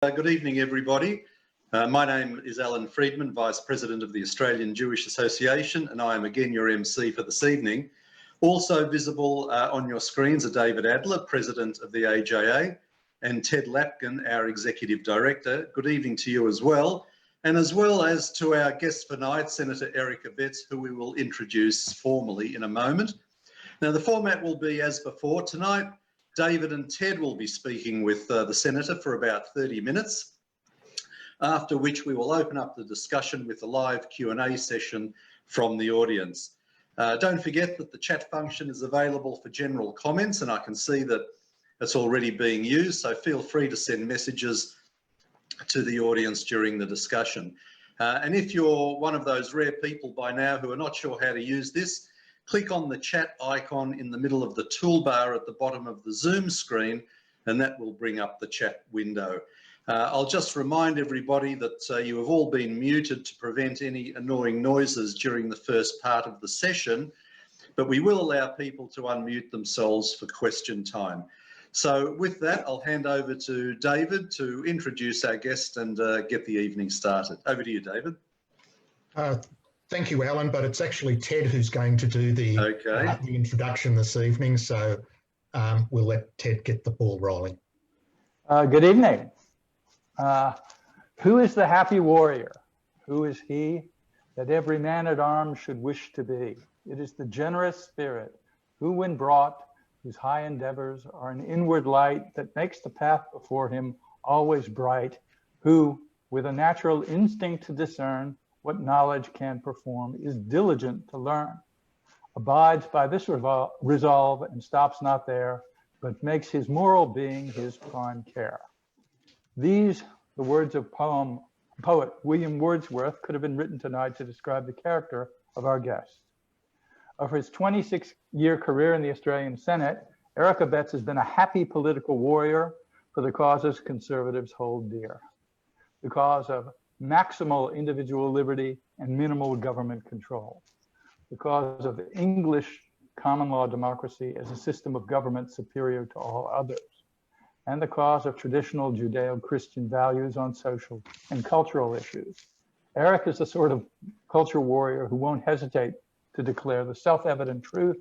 Good evening, everybody. My name is Alan Friedman, Vice President of the Australian Jewish Association, and I am again your MC for this evening. Also visible on your screens are David Adler, President of the AJA, and Ted Lapkin, our Executive Director. Good evening to you as well. And as well as to our guest for night, Senator Eric Abetz, who we will introduce formally in a moment. Now, the format will be as before. Tonight, David and Ted will be speaking with the Senator for about 30 minutes, after which we will open up the discussion with a live Q&A session from the audience. Don't forget that the chat function is available for general comments, and I can see that it's already being used, so feel free to send messages to the audience during the discussion. And if you're one of those rare people by now who are not sure how to use this, click on the chat icon in the middle of the toolbar at the bottom of the Zoom screen, and that will bring up the chat window. I'll just remind everybody that you have all been muted to prevent any annoying noises during the first part of the session, but we will allow people to unmute themselves for question time. So with that, I'll hand over to David to introduce our guest and get the evening started. Over to you, David. Thank you, Alan, but it's actually Ted who's going to do the introduction this evening, so we'll let Ted get the ball rolling. Good evening. Who is the happy warrior? Who is he that every man at arms should wish to be? It is the generous spirit who, when brought, whose high endeavors are an inward light that makes the path before him always bright, who, with a natural instinct to discern what knowledge can perform, is diligent to learn, abides by this resolve and stops not there, but makes his moral being his prime care. These, the words of poet William Wordsworth, could have been written tonight to describe the character of our guest. Of his 26-year career in the Australian Senate, Eric Abetz has been a happy political warrior for the causes conservatives hold dear. The cause of maximal individual liberty and minimal government control. The cause of English common law democracy as a system of government superior to all others. And the cause of traditional Judeo-Christian values on social and cultural issues. Eric is the sort of culture warrior who won't hesitate to declare the self-evident truth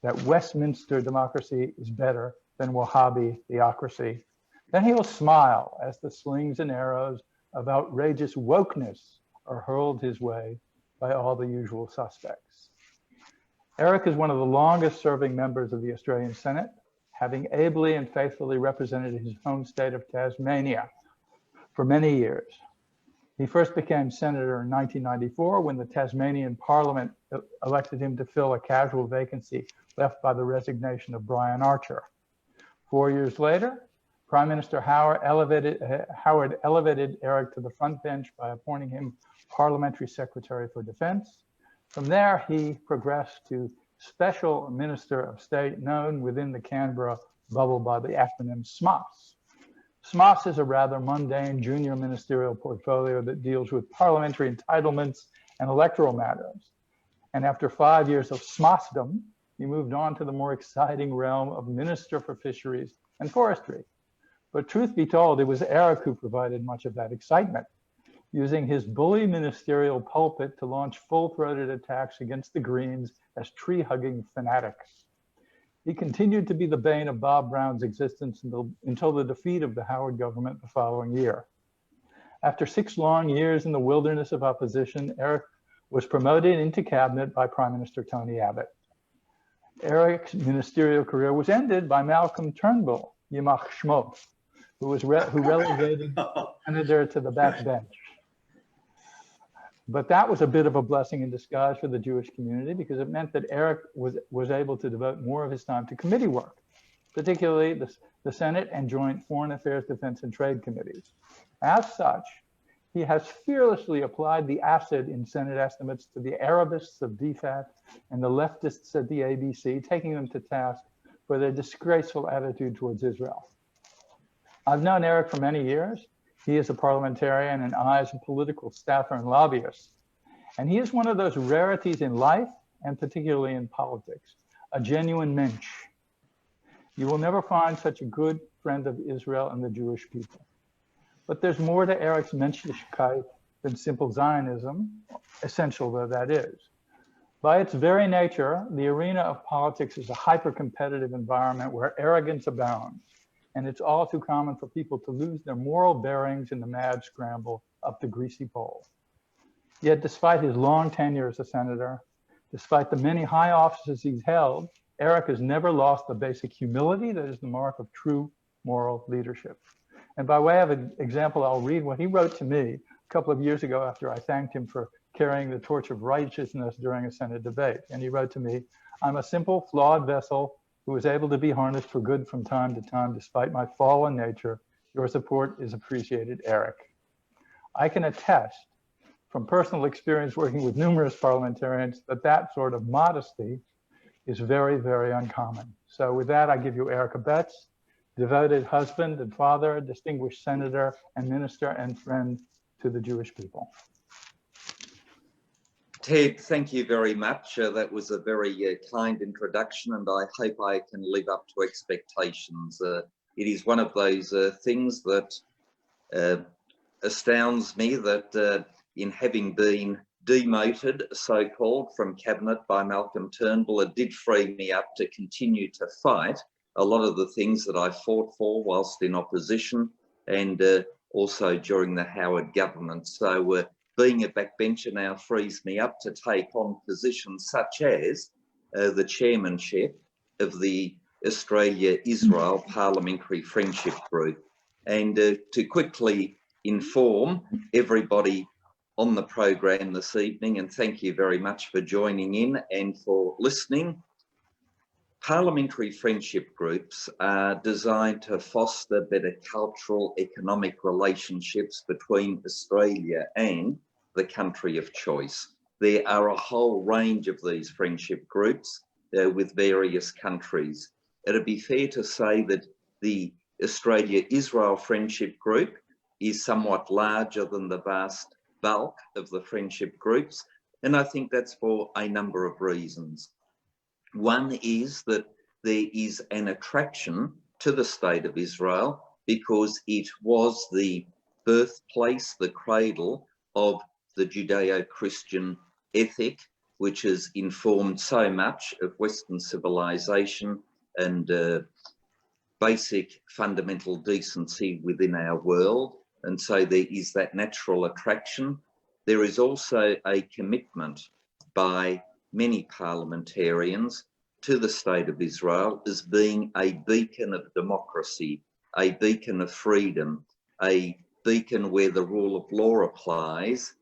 that Westminster democracy is better than Wahhabi theocracy. Then he will smile as the slings and arrows of outrageous wokeness are hurled his way by all the usual suspects. Eric is one of the longest serving members of the Australian Senate, having ably and faithfully represented his home state of Tasmania for many years. He first became senator in 1994 when the Tasmanian Parliament elected him to fill a casual vacancy left by the resignation of Brian Archer. 4 years later, Prime Minister Howard elevated Eric to the front bench by appointing him Parliamentary Secretary for Defence. From there, he progressed to Special Minister of State, known within the Canberra bubble by the acronym SMOS. SMOS is a rather mundane junior ministerial portfolio that deals with parliamentary entitlements and electoral matters. And after 5 years of SMOSdom, he moved on to the more exciting realm of Minister for Fisheries and Forestry. But truth be told, it was Eric who provided much of that excitement, using his bully ministerial pulpit to launch full-throated attacks against the Greens as tree-hugging fanatics. He continued to be the bane of Bob Brown's existence until the defeat of the Howard government the following year. After 6 long years in the wilderness of opposition, Eric was promoted into cabinet by Prime Minister Tony Abbott. Eric's ministerial career was ended by Malcolm Turnbull, Yimach Shmo, who relegated senator to the backbench. But that was a bit of a blessing in disguise for the Jewish community because it meant that Eric was able to devote more of his time to committee work, particularly the Senate and Joint Foreign Affairs, Defense and Trade Committees. As such, he has fearlessly applied the acid in Senate estimates to the Arabists of DFAT and the leftists at the ABC, taking them to task for their disgraceful attitude towards Israel. I've known Eric for many years. He is a parliamentarian and I as a political staffer and lobbyist. And he is one of those rarities in life and particularly in politics, a genuine mensch. You will never find such a good friend of Israel and the Jewish people. But there's more to Eric's Menschlichkeit than simple Zionism, essential though that is. By its very nature, the arena of politics is a hyper-competitive environment where arrogance abounds, and it's all too common for people to lose their moral bearings in the mad scramble up the greasy pole. Yet despite his long tenure as a senator, despite the many high offices he's held, Eric has never lost the basic humility that is the mark of true moral leadership. And by way of an example, I'll read what he wrote to me a couple of years ago after I thanked him for carrying the torch of righteousness during a Senate debate. And he wrote to me, "I'm a simple, flawed vessel who is able to be harnessed for good from time to time, despite my fallen nature. Your support is appreciated, Eric." I can attest from personal experience working with numerous parliamentarians that that sort of modesty is very, very uncommon. So with that, I give you Eric Abetz, devoted husband and father, distinguished senator and minister and friend to the Jewish people. Ted, thank you very much. That was a very kind introduction, and I hope I can live up to expectations. It is one of those things that astounds me that in having been demoted, so-called, from cabinet by Malcolm Turnbull, it did free me up to continue to fight a lot of the things that I fought for whilst in opposition and also during the Howard government. So being a backbencher now frees me up to take on positions such as the chairmanship of the Australia-Israel Parliamentary Friendship Group. And to quickly inform everybody on the program this evening, and thank you very much for joining in and for listening. Parliamentary friendship groups are designed to foster better cultural, economic relationships between Australia and the country of choice. There are a whole range of these friendship groups with various countries. It'd be fair to say that the Australia-Israel Friendship Group is somewhat larger than the vast bulk of the friendship groups, and I think that's for a number of reasons. One is that there is an attraction to the State of Israel because it was the birthplace, the cradle of the Judeo-Christian ethic, which has informed so much of Western civilization and basic fundamental decency within our world. And so there is that natural attraction. There is also a commitment by many parliamentarians to the State of Israel as being a beacon of democracy, a beacon of freedom, a beacon where the rule of law applies,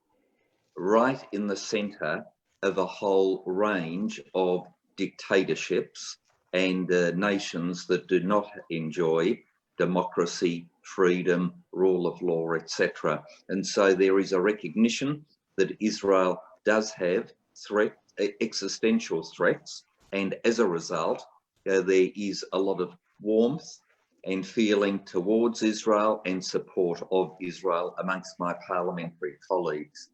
right in the centre of a whole range of dictatorships and nations that do not enjoy democracy, freedom, rule of law, etc. And so there is a recognition that Israel does have existential threats, and as a result, there is a lot of warmth and feeling towards Israel and support of Israel amongst my parliamentary colleagues.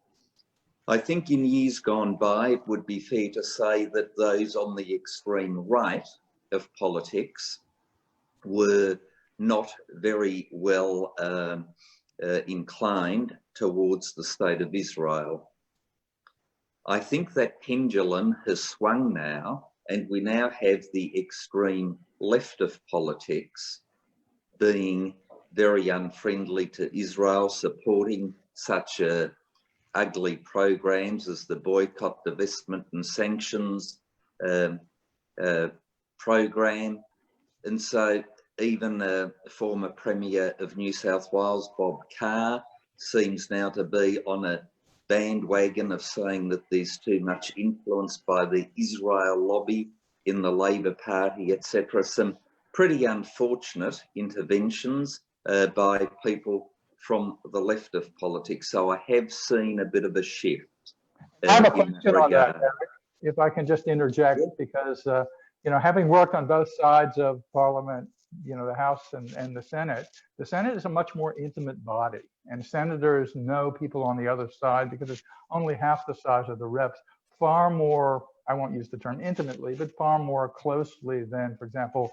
I think in years gone by, it would be fair to say that those on the extreme right of politics were not very well inclined towards the State of Israel. I think that pendulum has swung now, and we now have the extreme left of politics being very unfriendly to Israel, supporting such ugly programs as the boycott, divestment and sanctions program. And so even the former Premier of New South Wales, Bob Carr, seems now to be on a bandwagon of saying that there's too much influence by the Israel lobby in the Labor Party, etc. Some pretty unfortunate interventions by people from the left of politics. So I have seen a bit of a shift. I have a question on that, Eric, if I can just interject, because you know, having worked on both sides of Parliament, you know, the House and the Senate is a much more intimate body, and senators know people on the other side because it's only half the size of the reps, far more, I won't use the term intimately, but far more closely than, for example,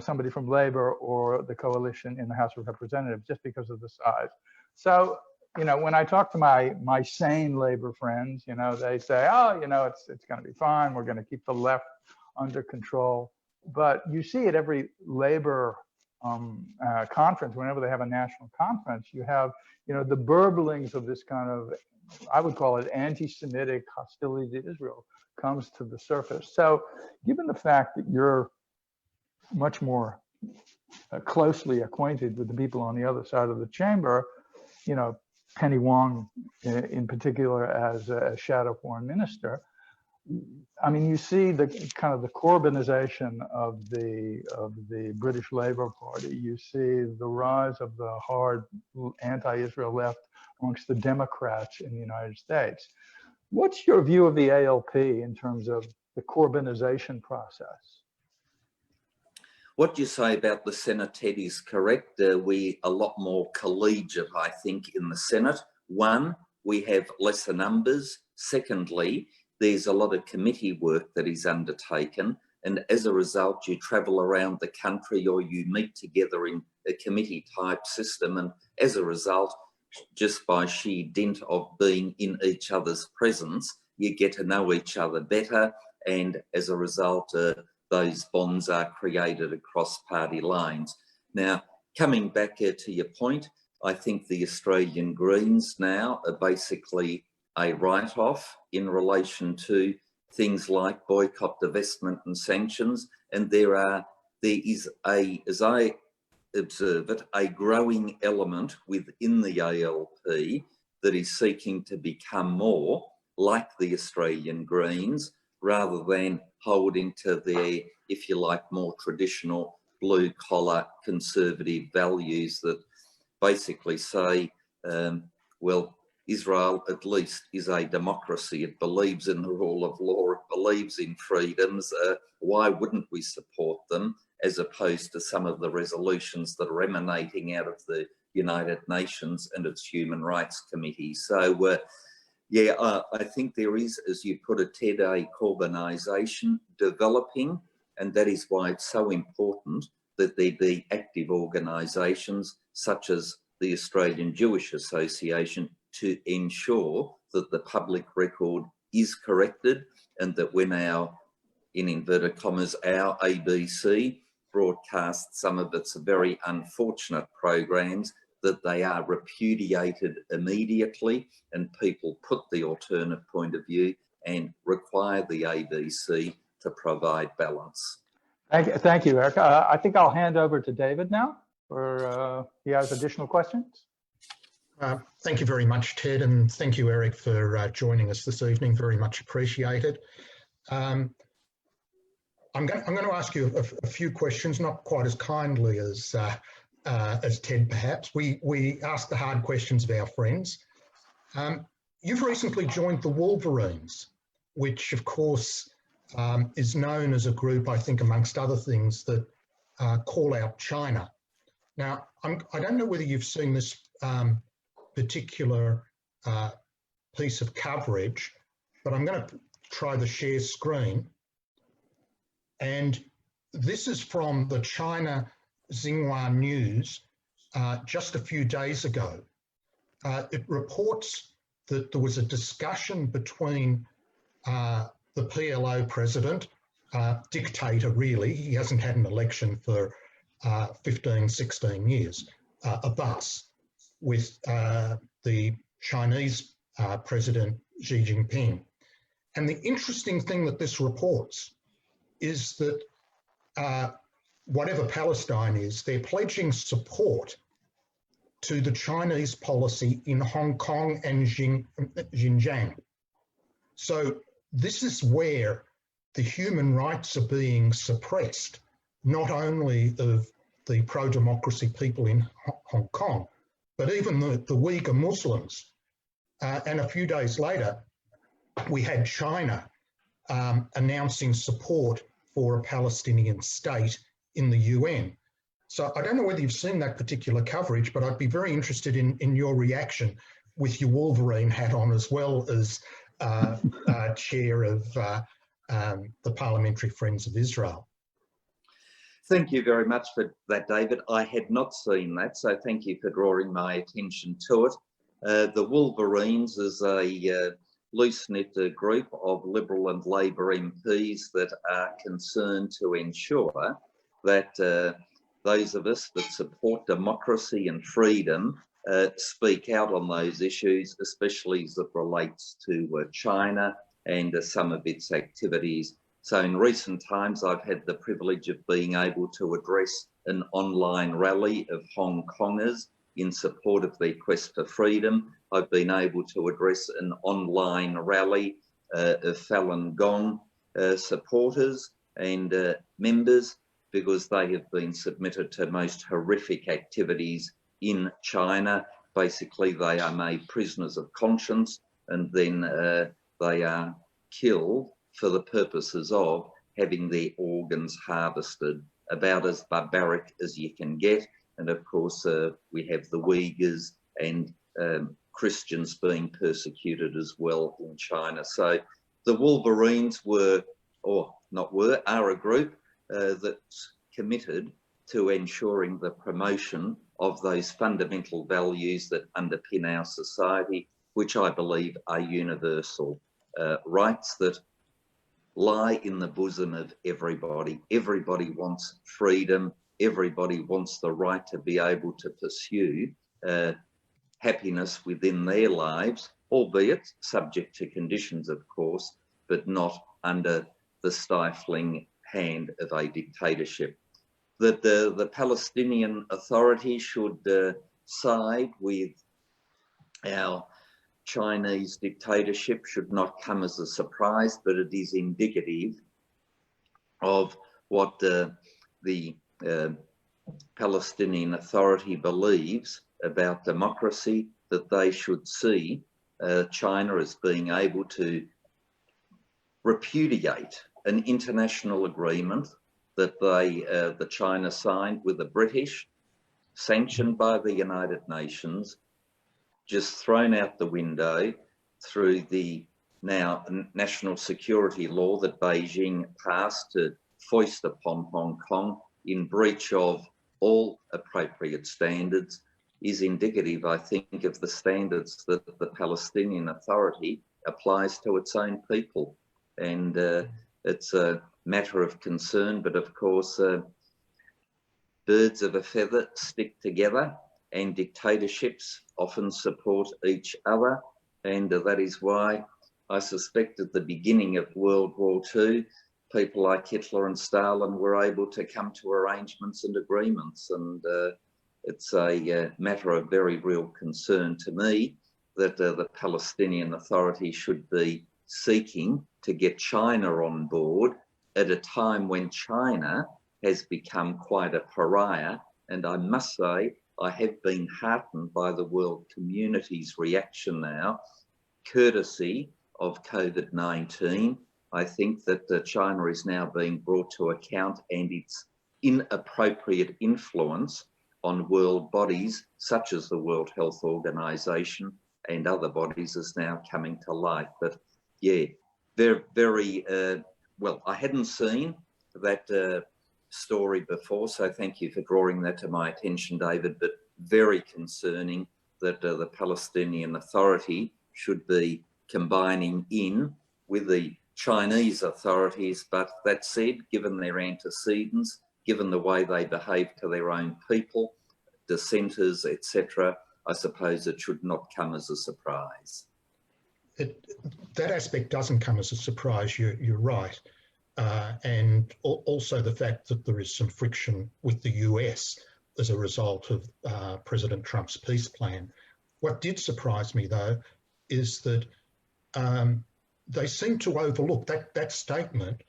somebody from Labour or the coalition in the House of Representatives, just because of the size. So, when I talk to my sane Labour friends, they say, oh, it's going to be fine. We're going to keep the left under control. But you see at every Labour conference, whenever they have a national conference, you have, the burblings of this kind of, I would call it anti-Semitic hostility to Israel comes to the surface. So given the fact that you're much more closely acquainted with the people on the other side of the chamber, Penny Wong in particular as a shadow foreign minister, I mean, you see the kind of the Corbynization of the British Labour Party. You see the rise of the hard anti-Israel left amongst the Democrats in the United States. What's your view of the ALP in terms of the Corbynization process? What you say about the Senate, Ted, is correct. We a lot more collegiate, I think, in the Senate. One, we have lesser numbers. Secondly, there's a lot of committee work that is undertaken, and as a result, you travel around the country or you meet together in a committee type system, and as a result, just by sheer dint of being in each other's presence, you get to know each other better, and as a result, those bonds are created across party lines. Now, coming back to your point, I think the Australian Greens now are basically a write-off in relation to things like boycott, divestment and sanctions. And there is as I observe it, a growing element within the ALP that is seeking to become more like the Australian Greens, rather than holding to their, if you like, more traditional blue-collar conservative values that basically say, well, Israel at least is a democracy. It believes in the rule of law. It believes in freedoms. Why wouldn't we support them, as opposed to some of the resolutions that are emanating out of the United Nations and its Human Rights Committee? So, yeah, I think there is, as you put it, Ted, a Corbynization developing, and that is why it's so important that there be active organisations such as the Australian Jewish Association to ensure that the public record is corrected, and that when our, in inverted commas, our ABC broadcasts some of its very unfortunate programs, that they are repudiated immediately, and people put the alternate point of view and require the ABC to provide balance. Thank you, Eric. I think I'll hand over to David now, for he has additional questions. Thank you very much, Ted, and thank you, Eric, for joining us this evening. Very much appreciated. I'm going to ask you a few questions, not quite as kindly as Ted, perhaps. We ask the hard questions of our friends. You've recently joined the Wolverines, which, of course, is known as a group, I think, amongst other things, that call out China. Now, I don't know whether you've seen this particular piece of coverage, but I'm going to try the share screen. And this is from the China Xinhua News just a few days ago. It reports that there was a discussion between the PLO president, dictator really, he hasn't had an election for 15, 16 years, Abbas, with the Chinese President Xi Jinping. And the interesting thing that this reports is that whatever Palestine is, they're pledging support to the Chinese policy in Hong Kong and Xinjiang. So this is where the human rights are being suppressed, not only of the pro-democracy people in Hong Kong, but even the Uyghur Muslims. And a few days later, we had China announcing support for a Palestinian state in the UN. So I don't know whether you've seen that particular coverage, but I'd be very interested in your reaction with your Wolverine hat on, as well as chair of the Parliamentary Friends of Israel. Thank you very much for that, David. I had not seen that, so thank you for drawing my attention to it. The Wolverines is a loose-knit group of Liberal and Labor MPs that are concerned to ensure that those of us that support democracy and freedom speak out on those issues, especially as it relates to China and some of its activities. So in recent times, I've had the privilege of being able to address an online rally of Hong Kongers in support of their quest for freedom. I've been able to address an online rally of Falun Gong supporters and members, because they have been submitted to most horrific activities in China. Basically, they are made prisoners of conscience, and then they are killed for the purposes of having their organs harvested. About as barbaric as you can get. And of course, we have the Uyghurs and Christians being persecuted as well in China. So the Wolverines are a group that's committed to ensuring the promotion of those fundamental values that underpin our society, which I believe are universal rights that lie in the bosom of everybody. Everybody wants freedom. Everybody wants the right to be able to pursue happiness within their lives, albeit subject to conditions, of course, but not under the stifling hand of a dictatorship. That the Palestinian Authority should side with our Chinese dictatorship should not come as a surprise, but it is indicative of what the Palestinian Authority believes about democracy, that they should see China as being able to repudiate an international agreement that the China signed with the British, sanctioned by the United Nations, just thrown out the window through the now national security law that Beijing passed to foist upon Hong Kong in breach of all appropriate standards, is indicative, I think, of the standards that the Palestinian Authority applies to its own people. And it's a matter of concern, but of course, birds of a feather stick together, and dictatorships often support each other. And that is why I suspect at the beginning of World War II, people like Hitler and Stalin were able to come to arrangements and agreements. And it's a matter of very real concern to me that the Palestinian Authority should be seeking to get China on board at a time when China has become quite a pariah. And I must say, I have been heartened by the world community's reaction now, courtesy of COVID-19. I think that China is now being brought to account, and its inappropriate influence on world bodies such as the World Health Organization and other bodies is now coming to light. But yeah, very well, I hadn't seen that story before, so thank you for drawing that to my attention, David, but very concerning that the Palestinian Authority should be combining in with the Chinese authorities. But that said, given their antecedents, given the way they behave to their own people, dissenters, etc., I suppose it should not come as a surprise. That aspect doesn't come as a surprise, you're right. And also the fact that there is some friction with the US as a result of President Trump's peace plan. What did surprise me, though, is that they seem to overlook that statement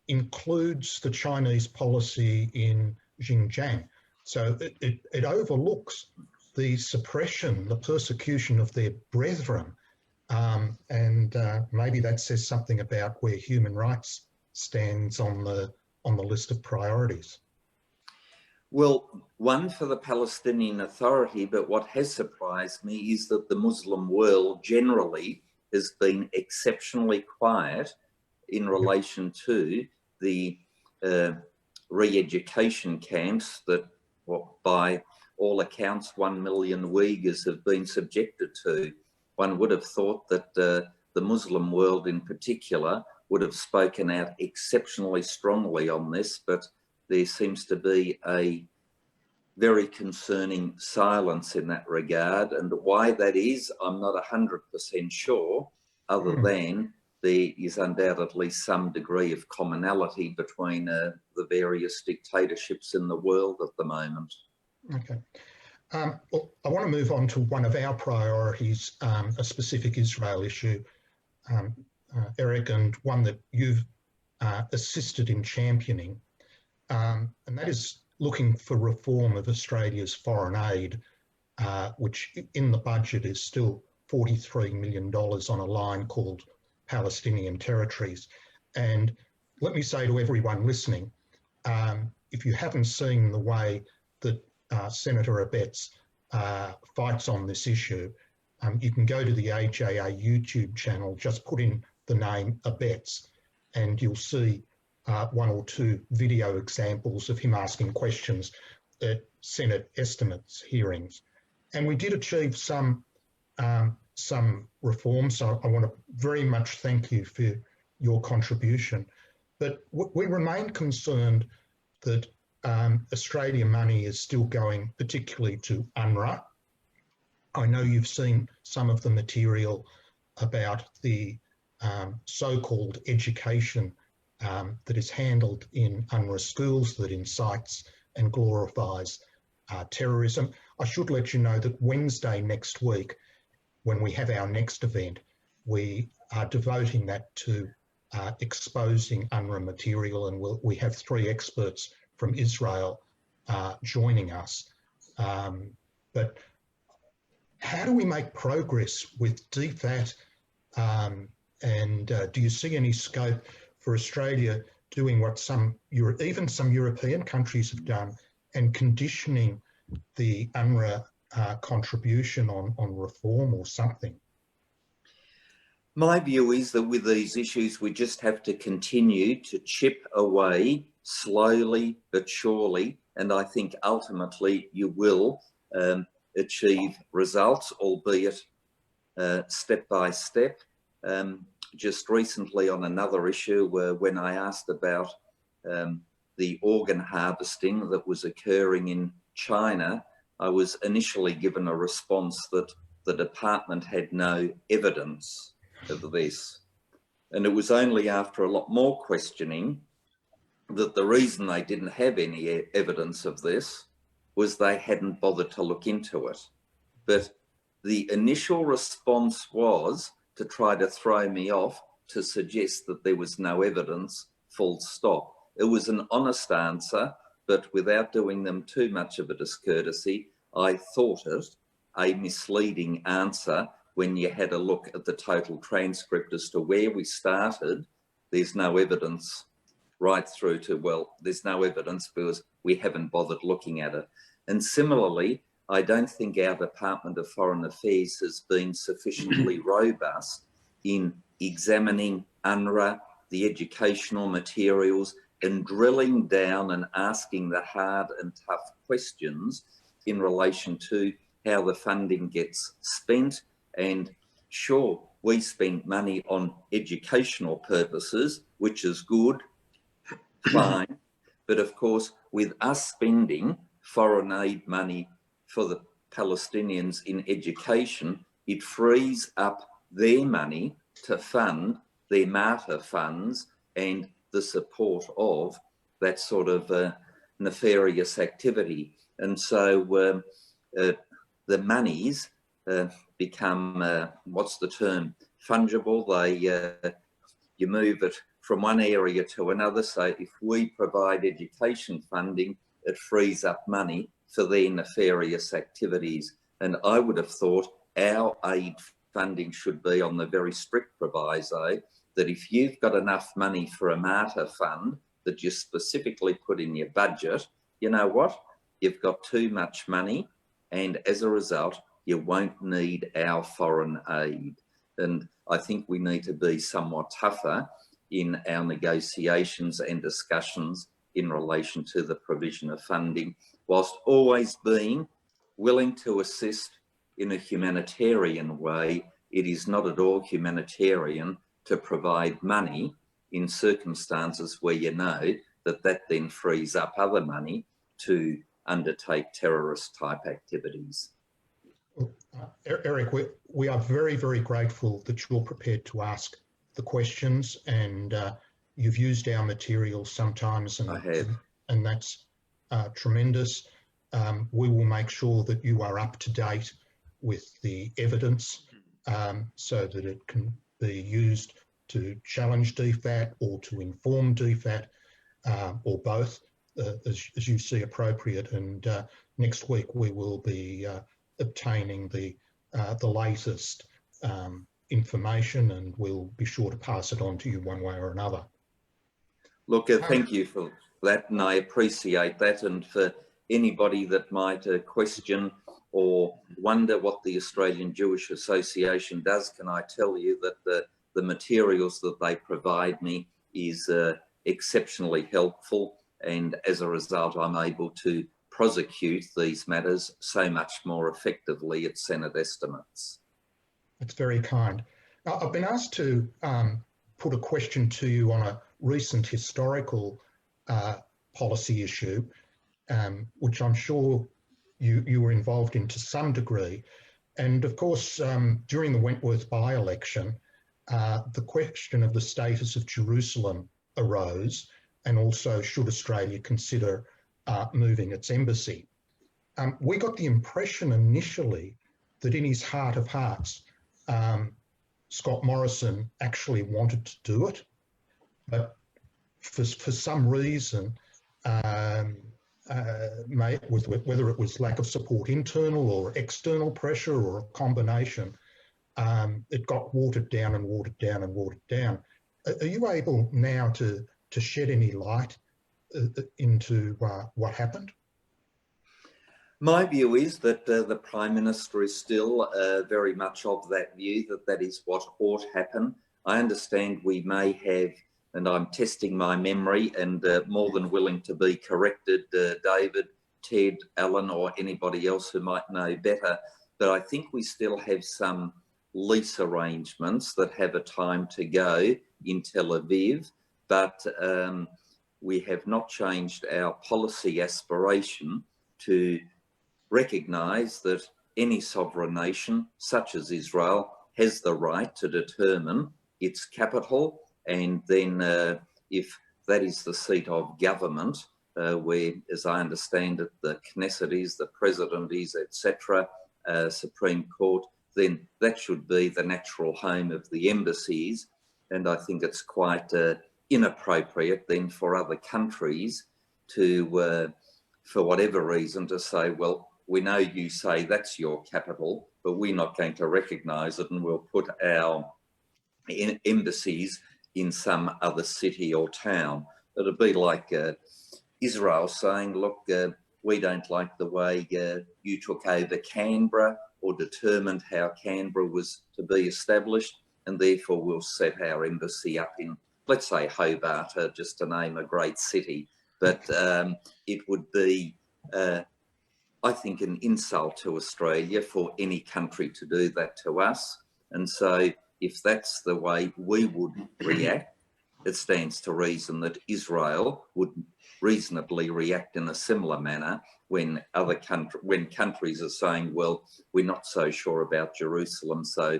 includes the Chinese policy in Xinjiang. So it overlooks the suppression, the persecution of their brethren. And maybe that says something about where human rights stands on the list of priorities. Well, one for the Palestinian Authority, but what has surprised me is that the Muslim world generally has been exceptionally quiet in relation to the re-education camps that, well, by all accounts, 1 million Uyghurs have been subjected to. One would have thought that the Muslim world in particular would have spoken out exceptionally strongly on this, but there seems to be a very concerning silence in that regard. And why that is, I'm not 100% sure, other than there is undoubtedly some degree of commonality between the various dictatorships in the world at the moment. Okay. Well, I want to move on to one of our priorities, a specific Israel issue, Eric, and one that you've assisted in championing, and that is looking for reform of Australia's foreign aid, which in the budget is still $43 million on a line called Palestinian territories. And let me say to everyone listening, if you haven't seen the way that Senator Abetz fights on this issue, you can go to the AJA YouTube channel, just put in the name Abetz, and you'll see one or two video examples of him asking questions at Senate estimates hearings. And we did achieve some reform, so I want to very much thank you for your contribution. But we remain concerned that Australian money is still going particularly to UNRWA. I know you've seen some of the material about the so-called education that is handled in UNRWA schools that incites and glorifies terrorism. I should let you know that Wednesday next week, when we have our next event, we are devoting that to exposing UNRWA material, and we have 3 experts from Israel joining us. But how do we make progress with DFAT, and do you see any scope for Australia doing what even some European countries have done, and conditioning the UNRWA contribution on reform or something? My view is that with these issues, we just have to continue to chip away slowly but surely, and I think ultimately you will achieve results, albeit step by step. Just recently on another issue, when I asked about the organ harvesting that was occurring in China, I was initially given a response that the department had no evidence of this. And it was only after a lot more questioning that the reason they didn't have any evidence of this was they hadn't bothered to look into it. But the initial response was to try to throw me off, to suggest that there was no evidence, full stop. It was an honest answer, but without doing them too much of a discourtesy, I thought it a misleading answer when you had a look at the total transcript as to where we started. There's no evidence, right through to, well, there's no evidence because we haven't bothered looking at it. And similarly, I don't think our Department of Foreign Affairs has been sufficiently robust in examining UNRWA, the educational materials, and drilling down and asking the hard and tough questions in relation to how the funding gets spent. And sure, we spend money on educational purposes, which is good, fine. But of course, with us spending foreign aid money for the Palestinians in education, it frees up their money to fund their martyr funds and the support of that sort of nefarious activity. And so the monies become, what's the term, fungible. You move it from one area to another. So if we provide education funding, it frees up money for their nefarious activities. And I would have thought our aid funding should be on the very strict proviso that if you've got enough money for a martyr fund that you specifically put in your budget, you know what? You've got too much money, and as a result, you won't need our foreign aid. And I think we need to be somewhat tougher in our negotiations and discussions in relation to the provision of funding, whilst always being willing to assist in a humanitarian way. It is not at all humanitarian to provide money in circumstances where you know that that then frees up other money to undertake terrorist type activities. Eric, we are very, very grateful that you're prepared to ask the questions, and you've used our materials sometimes, and, I have. and that's tremendous. We will make sure that you are up to date with the evidence so that it can be used to challenge DFAT or to inform DFAT or both as you see appropriate. And next week we will be obtaining the latest information, and we'll be sure to pass it on to you one way or another. Look, thank you for that, and I appreciate that. And for anybody that might question or wonder what the Australian Jewish Association does, can I tell you that the materials that they provide me is exceptionally helpful, and as a result I'm able to prosecute these matters so much more effectively at Senate estimates. That's very kind. Now, I've been asked to put a question to you on a recent historical policy issue, which I'm sure you were involved in to some degree. And of course, during the Wentworth by-election, the question of the status of Jerusalem arose, and also should Australia consider moving its embassy. We got the impression initially that in his heart of hearts, Scott Morrison actually wanted to do it, but for some reason, whether it was lack of support, internal or external pressure or a combination, it got watered down and watered down and watered down. Are you able now to shed any light into what happened? My view is that the Prime Minister is still very much of that view, that that is what ought to happen. I understand we may have, and I'm testing my memory and more than willing to be corrected, David, Ted, Alan, or anybody else who might know better, but I think we still have some lease arrangements that have a time to go in Tel Aviv, but we have not changed our policy aspiration to recognise that any sovereign nation, such as Israel, has the right to determine its capital, and then if that is the seat of government, where, as I understand it, the Knesset is, the President is, etc., Supreme Court, then that should be the natural home of the embassies. And I think it's quite inappropriate then for other countries to, for whatever reason, to say, well, we know you say that's your capital, but we're not going to recognise it, and we'll put our embassies in some other city or town. It'd be like Israel saying, look, we don't like the way you took over Canberra or determined how Canberra was to be established, and therefore we'll set our embassy up in, let's say, Hobart, just to name a great city. But it would be, I think, an insult to Australia for any country to do that to us. And so if that's the way we would react, it stands to reason that Israel would reasonably react in a similar manner when countries are saying, well, we're not so sure about Jerusalem, so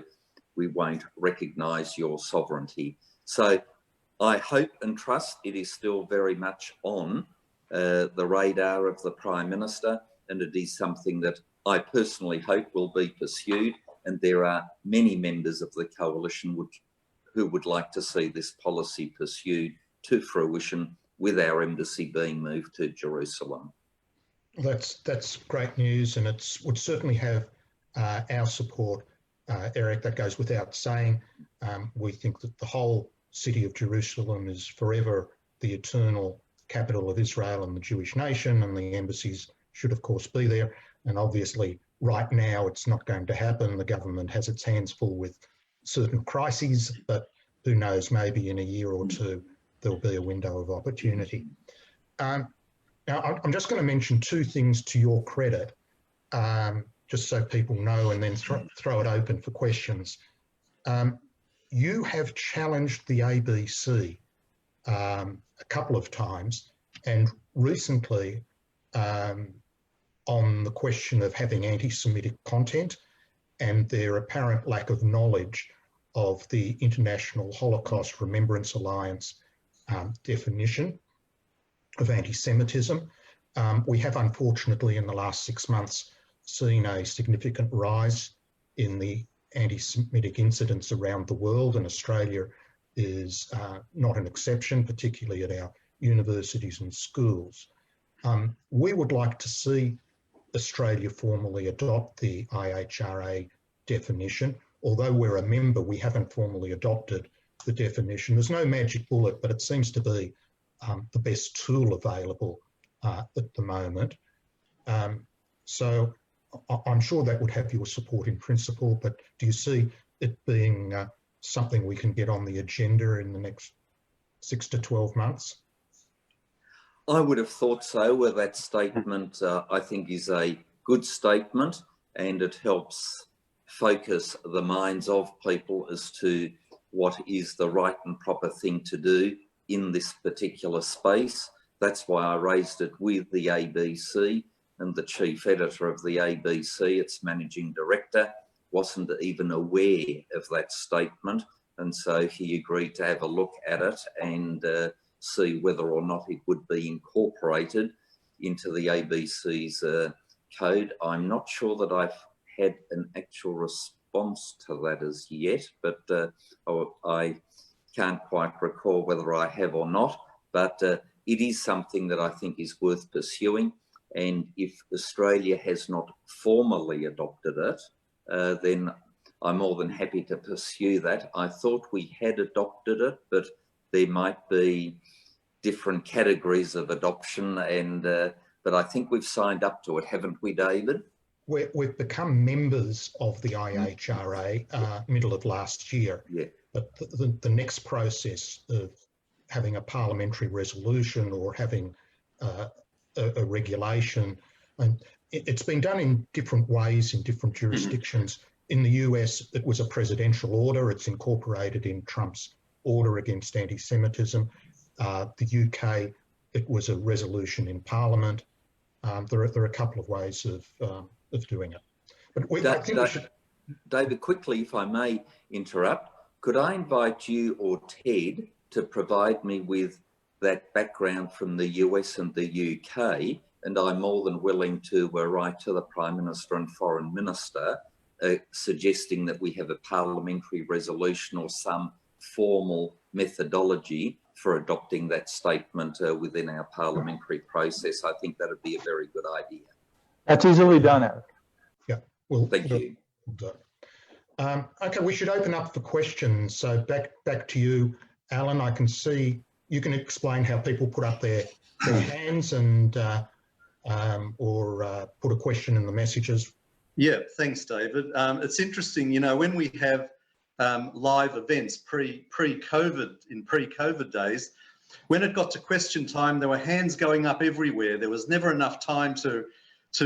we won't recognise your sovereignty. So I hope and trust it is still very much on the radar of the Prime Minister, and it is something that I personally hope will be pursued, and there are many members of the coalition who would like to see this policy pursued to fruition, with our embassy being moved to Jerusalem. That's great news, and it would certainly have our support, Eric. That goes without saying. We think that the whole city of Jerusalem is forever the eternal capital of Israel and the Jewish nation, and the embassies should, of course, be there. And obviously, right now, it's not going to happen. The government has its hands full with certain crises, but who knows, maybe in a year or two, there'll be a window of opportunity. Now, I'm just going to mention two things to your credit, just so people know, and then throw it open for questions. You have challenged the ABC a couple of times, and recently on the question of having anti-Semitic content and their apparent lack of knowledge of the International Holocaust Remembrance Alliance definition of anti-Semitism. We have unfortunately in the last 6 months seen a significant rise in the anti-Semitic incidents around the world, and Australia is not an exception, particularly at our universities and schools. We would like to see Australia formally adopt the IHRA definition. Although we're a member, we haven't formally adopted the definition. There's no magic bullet, but it seems to be the best tool available at the moment. So I'm sure that would have your support in principle, but do you see it being something we can get on the agenda in the next 6 to 12 months? I would have thought so. Well, that statement, I think, is a good statement, and it helps focus the minds of people as to what is the right and proper thing to do in this particular space. That's why I raised it with the ABC, and the chief editor of the ABC, its managing director, wasn't even aware of that statement, and so he agreed to have a look at it and see whether or not it would be incorporated into the ABC's code. I'm not sure that I've had an actual response to that as yet, but I can't quite recall whether I have or not, but it is something that I think is worth pursuing. And if Australia has not formally adopted it, then I'm more than happy to pursue that. I thought we had adopted it, but there might be different categories of adoption, and but I think we've signed up to it, haven't we, David? We've become members of the IHRA middle of last year. Yeah. But the next process of having a parliamentary resolution or having a regulation, and it's been done in different ways in different jurisdictions. In the US, it was a presidential order. It's incorporated in Trump's order against anti-Semitism. The UK, it was a resolution in Parliament. There are a couple of ways of doing it. But I think we should... David, quickly, if I may interrupt, could I invite you or Ted to provide me with that background from the US and the UK, and I'm more than willing to write to the Prime Minister and Foreign Minister suggesting that we have a parliamentary resolution or some formal methodology for adopting that statement within our parliamentary process. I think that would be a very good idea. That's easily done, Eric. Yeah, well, thank you. Okay, we should open up for questions. So back to you, Alan. I can see you can explain how people put up their hands and or put a question in the messages. Yeah, thanks, David. It's interesting, you know, when we have live events pre-COVID, in pre-COVID days, when it got to question time, there were hands going up everywhere. There was never enough time to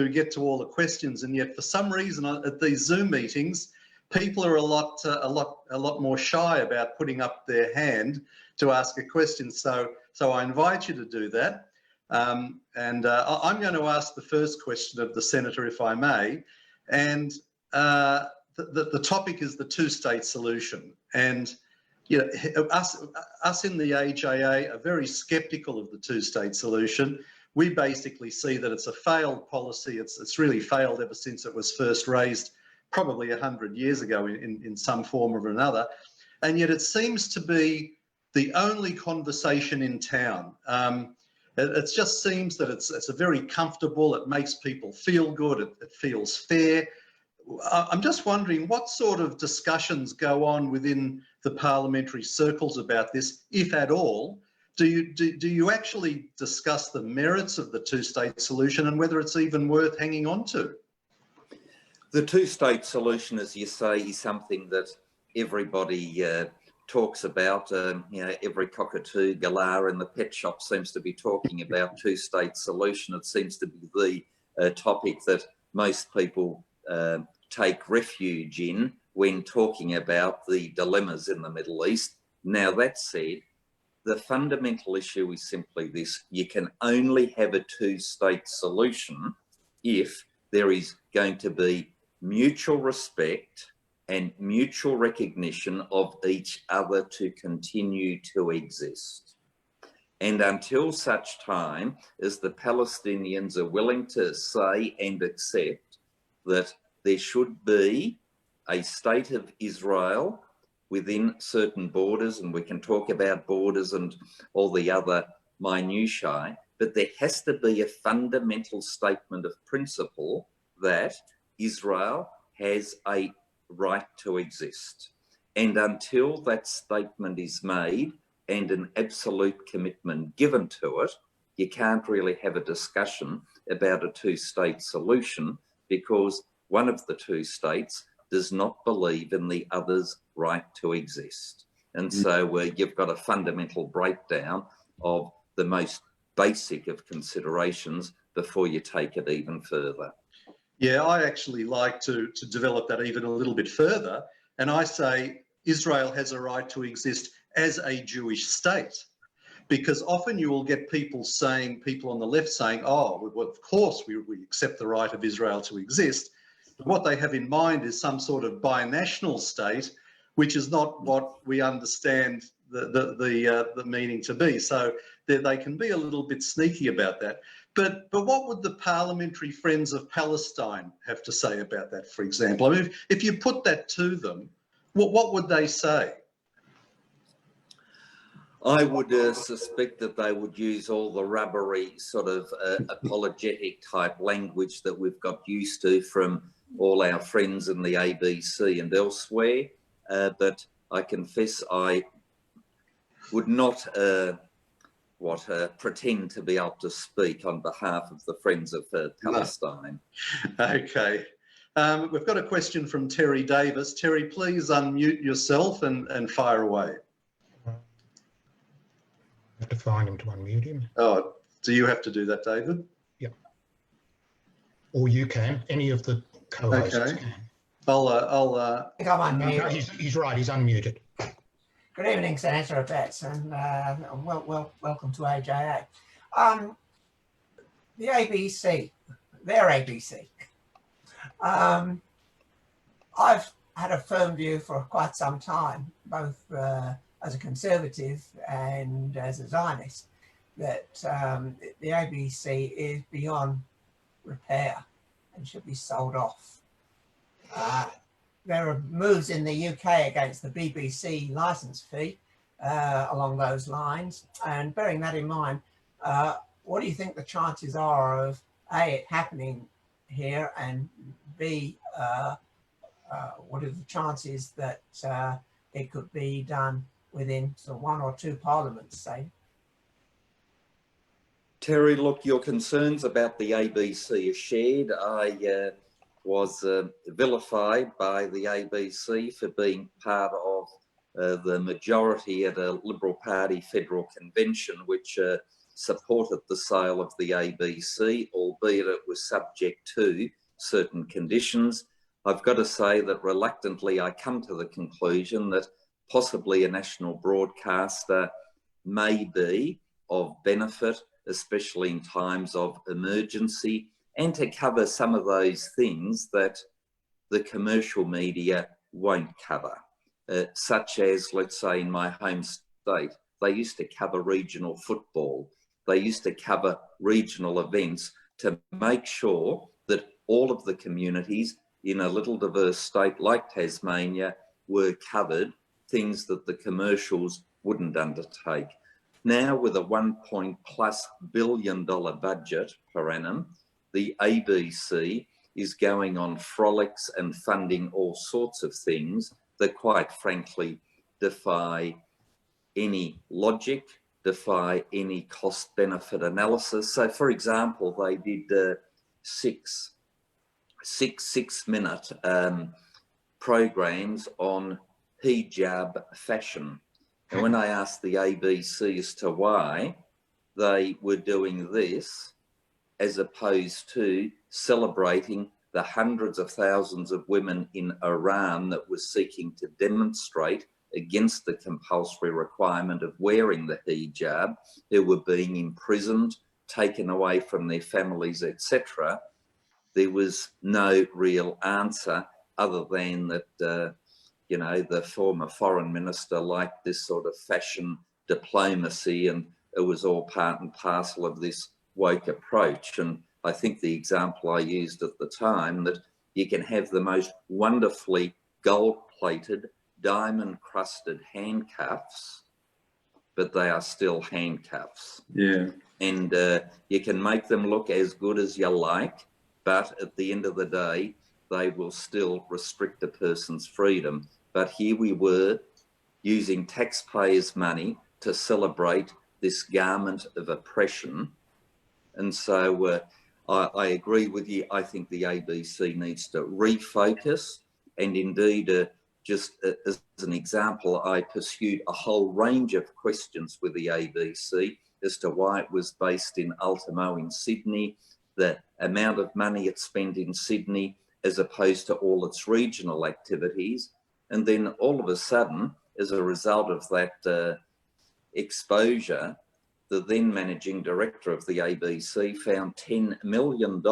get to all the questions, and yet for some reason at these Zoom meetings, people are a lot more shy about putting up their hand to ask a question. So I invite you to do that, and I'm going to ask the first question of the Senator, if I may, and the topic is the two-state solution. And you know, us in the AJA are very sceptical of the two-state solution. We basically see that it's a failed policy. It's really failed ever since it was first raised probably 100 years ago in some form or another. And yet it seems to be the only conversation in town. It just seems that it's a very comfortable, it makes people feel good, it feels fair. I'm just wondering what sort of discussions go on within the parliamentary circles about this, if at all. Do you actually discuss the merits of the two-state solution and whether it's even worth hanging on to? The two-state solution, as you say, is something that everybody talks about, every cockatoo galah in the pet shop seems to be talking about two-state solution. It seems to be the topic that most people take refuge in when talking about the dilemmas in the Middle East. Now, that said, the fundamental issue is simply this: you can only have a two-state solution if there is going to be mutual respect and mutual recognition of each other to continue to exist. And until such time as the Palestinians are willing to say and accept that there should be a state of Israel within certain borders, and we can talk about borders and all the other minutiae, but there has to be a fundamental statement of principle that Israel has a right to exist. And until that statement is made and an absolute commitment given to it, you can't really have a discussion about a two-state solution, because one of the two states does not believe in the other's right to exist. And so you've got a fundamental breakdown of the most basic of considerations before you take it even further. Yeah, I actually like to develop that even a little bit further. And I say Israel has a right to exist as a Jewish state, because often you will get people on the left saying, oh, well, of course we accept the right of Israel to exist. But what they have in mind is some sort of binational state, which is not what we understand the meaning to be. So they can be a little bit sneaky about that. But what would the Parliamentary Friends of Palestine have to say about that, for example? I mean, if you put that to them, what would they say? I would suspect that they would use all the rubbery sort of apologetic type language that we've got used to from all our friends in the ABC and elsewhere. But I confess I would not pretend to be able to speak on behalf of the Friends of Palestine. No. Okay. We've got a question from Terry Davis. Terry, please unmute yourself and fire away. I have to find him to unmute him. Oh, do you have to do that, David? Yeah. Or you can. Any of the co-hosts Okay. can. I think I'm No, unmuted. he's right. He's unmuted. Good evening, Senator Abetz, and welcome to AJA. The ABC, their ABC. I've had a firm view for quite some time, both as a Conservative and as a Zionist, that the ABC is beyond repair and should be sold off. There are moves in the UK against the BBC licence fee along those lines. And bearing that in mind, what do you think the chances are of A, it happening here, and B, what are the chances that it could be done within sort of 1 or 2 parliaments, say? Terry, look, your concerns about the ABC are shared. I was vilified by the ABC for being part of the majority at a Liberal Party federal convention, which supported the sale of the ABC, albeit it was subject to certain conditions. I've got to say that reluctantly I come to the conclusion that possibly a national broadcaster may be of benefit, especially in times of emergency, and to cover some of those things that the commercial media won't cover, such as, let's say, in my home state, they used to cover regional football. They used to cover regional events to make sure that all of the communities in a little diverse state like Tasmania were covered, things that the commercials wouldn't undertake. Now, with a $1+ billion budget per annum, the ABC is going on frolics and funding all sorts of things that quite frankly defy any logic, defy any cost benefit analysis. So for example, they did six-minute programs on hijab fashion. And when I asked the ABC as to why they were doing this, as opposed to celebrating the hundreds of thousands of women in Iran that were seeking to demonstrate against the compulsory requirement of wearing the hijab, who were being imprisoned, taken away from their families, etc., there was no real answer other than that, you know, the former foreign minister liked this sort of fashion diplomacy, and it was all part and parcel of this woke approach. And I think the example I used at the time, that you can have the most wonderfully gold-plated, diamond-crusted handcuffs, but they are still handcuffs. Yeah. And you can make them look as good as you like, but at the end of the day, they will still restrict a person's freedom. But here we were using taxpayers' money to celebrate this garment of oppression. And so I agree with you. I think the ABC needs to refocus. And indeed, just as an example, I pursued a whole range of questions with the ABC as to why it was based in Ultimo in Sydney, the amount of money it spent in Sydney as opposed to all its regional activities. And then all of a sudden, as a result of that exposure, the then managing director of the ABC found $10 million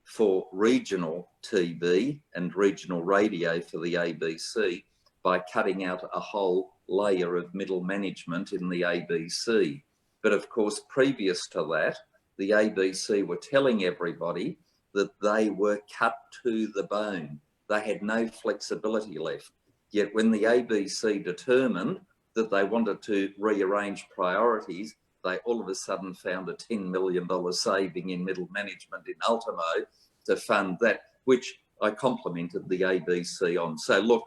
for regional TV and regional radio for the ABC by cutting out a whole layer of middle management in the ABC. But of course, previous to that, the ABC were telling everybody that they were cut to the bone. They had no flexibility left. Yet when the ABC determined that they wanted to rearrange priorities, they all of a sudden found a $10 million saving in middle management in Ultimo to fund that, which I complimented the ABC on. So look,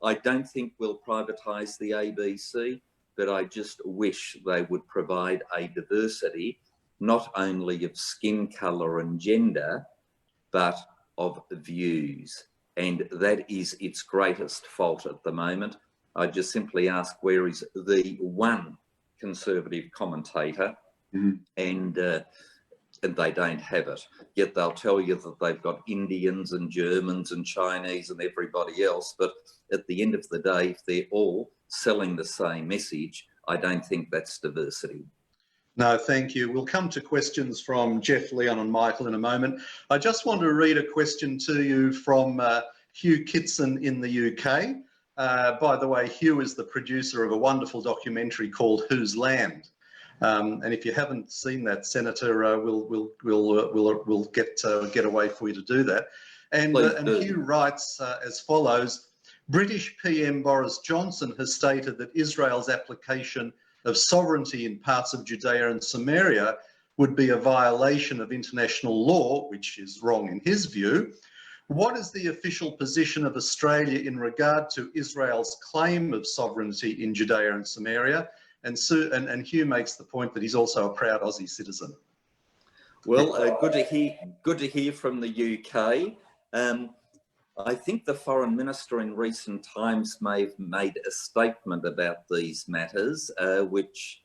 I don't think we'll privatise the ABC, but I just wish they would provide a diversity, not only of skin colour and gender, but of views. And that is its greatest fault at the moment. I just simply ask, where is the one Conservative commentator? And they don't have it. Yet they'll tell you that they've got Indians and Germans and Chinese and everybody else. But at the end of the day, if they're all selling the same message, I don't think that's diversity. No, thank you. We'll come to questions from Jeff, Leon and Michael in a moment. I just want to read a question to you from Hugh Kitson in the UK. By the way, Hugh is the producer of a wonderful documentary called Whose Land? And if you haven't seen that, Senator, we'll get a way for you to do that. And Hugh writes as follows: British PM Boris Johnson has stated that Israel's application of sovereignty in parts of Judea and Samaria would be a violation of international law, which is wrong in his view. What is the official position of Australia in regard to Israel's claim of sovereignty in Judea and Samaria? And Hugh makes the point that he's also a proud Aussie citizen. Well, good to hear from the UK. I think the Foreign Minister in recent times may have made a statement about these matters, which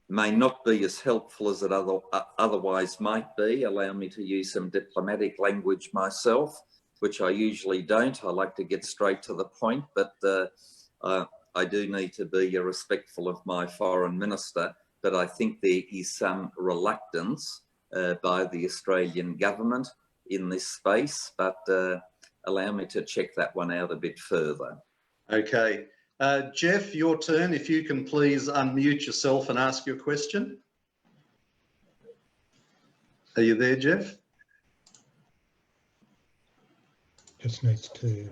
may not be as helpful as it otherwise might be. Allow me to use some diplomatic language myself, which I usually don't. I like to get straight to the point, but I do need to be respectful of my Foreign Minister. But I think there is some reluctance by the Australian government in this space, but allow me to check that one out a bit further. Okay. Jeff, your turn. If you can please unmute yourself and ask your question. Are you there, Jeff? Just needs to.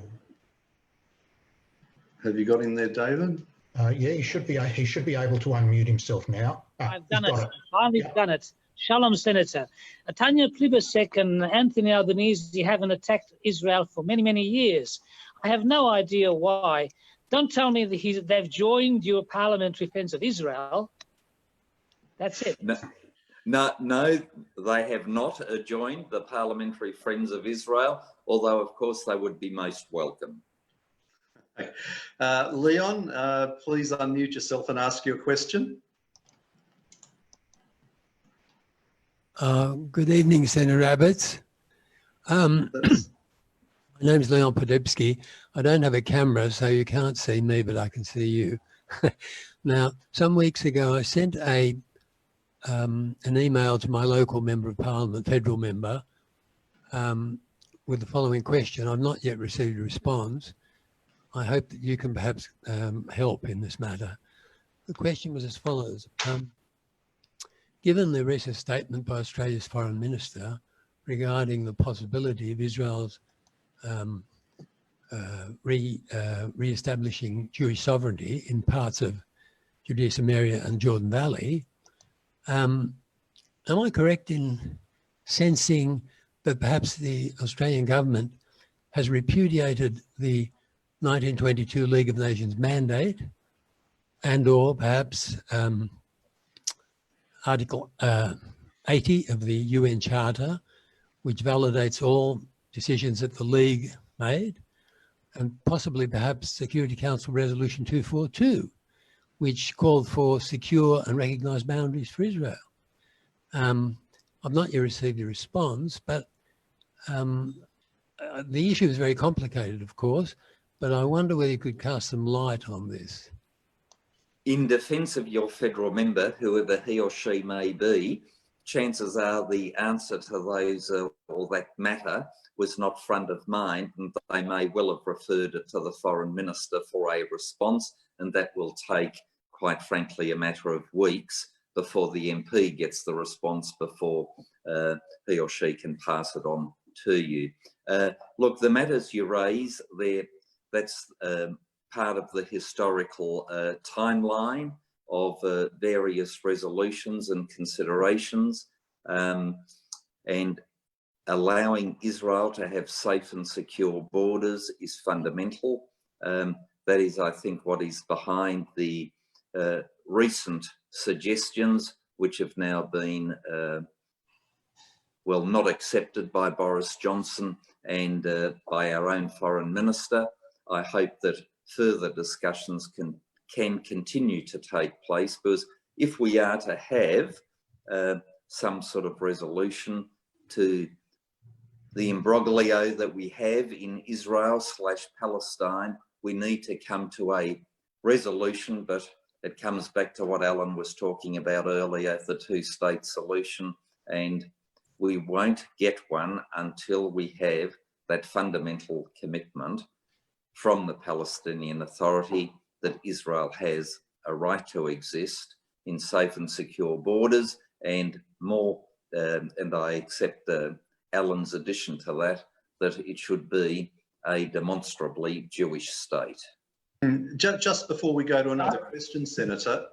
Have you got in there, David? Yeah, he should be able to unmute himself now. I've done it. Finally done it. Shalom, Senator. Tanya Plibersek and Anthony Albanese haven't attacked Israel for many, many years. I have no idea why. Don't tell me that they've joined your parliamentary friends of Israel. That's it. No, they have not joined the Parliamentary Friends of Israel, although of course they would be most welcome. Leon, please unmute yourself and ask your question. Good evening, Senator Abetz. My name's Leon Podebsky. I don't have a camera, so you can't see me, but I can see you. Now, some weeks ago, I sent an email to my local member of Parliament, federal member, with the following question. I've not yet received a response. I hope that you can perhaps help in this matter. The question was as follows. Given the recent statement by Australia's Foreign Minister regarding the possibility of Israel's re-establishing Jewish sovereignty in parts of Judea Samaria and Jordan Valley, am I correct in sensing that perhaps the Australian government has repudiated the 1922 League of Nations mandate and or perhaps Article 80 of the UN Charter, which validates all decisions that the League made, and possibly perhaps Security Council Resolution 242, which called for secure and recognised boundaries for Israel. I've not yet received a response, but the issue is very complicated, of course, but I wonder whether you could cast some light on this. In defence of your federal member, whoever he or she may be, chances are the answer to those or that matter was not front of mind, and they may well have referred it to the Foreign Minister for a response, and that will take, quite frankly, a matter of weeks before the MP gets the response before he or she can pass it on to you. Look, the matters you raise there, that's part of the historical timeline of various resolutions and considerations, and allowing Israel to have safe and secure borders is fundamental. That is, I think, what is behind the recent suggestions, which have now been, well, not accepted by Boris Johnson and by our own Foreign Minister. I hope that further discussions can continue to take place, because if we are to have some sort of resolution to the imbroglio that we have in Israel/Palestine, we need to come to a resolution, but it comes back to what Alan was talking about earlier, the two-state solution, and we won't get one until we have that fundamental commitment from the Palestinian Authority that Israel has a right to exist in safe and secure borders, and more, and I accept Alan's addition to that, that it should be a demonstrably Jewish state. Just before we go to another question, Senator,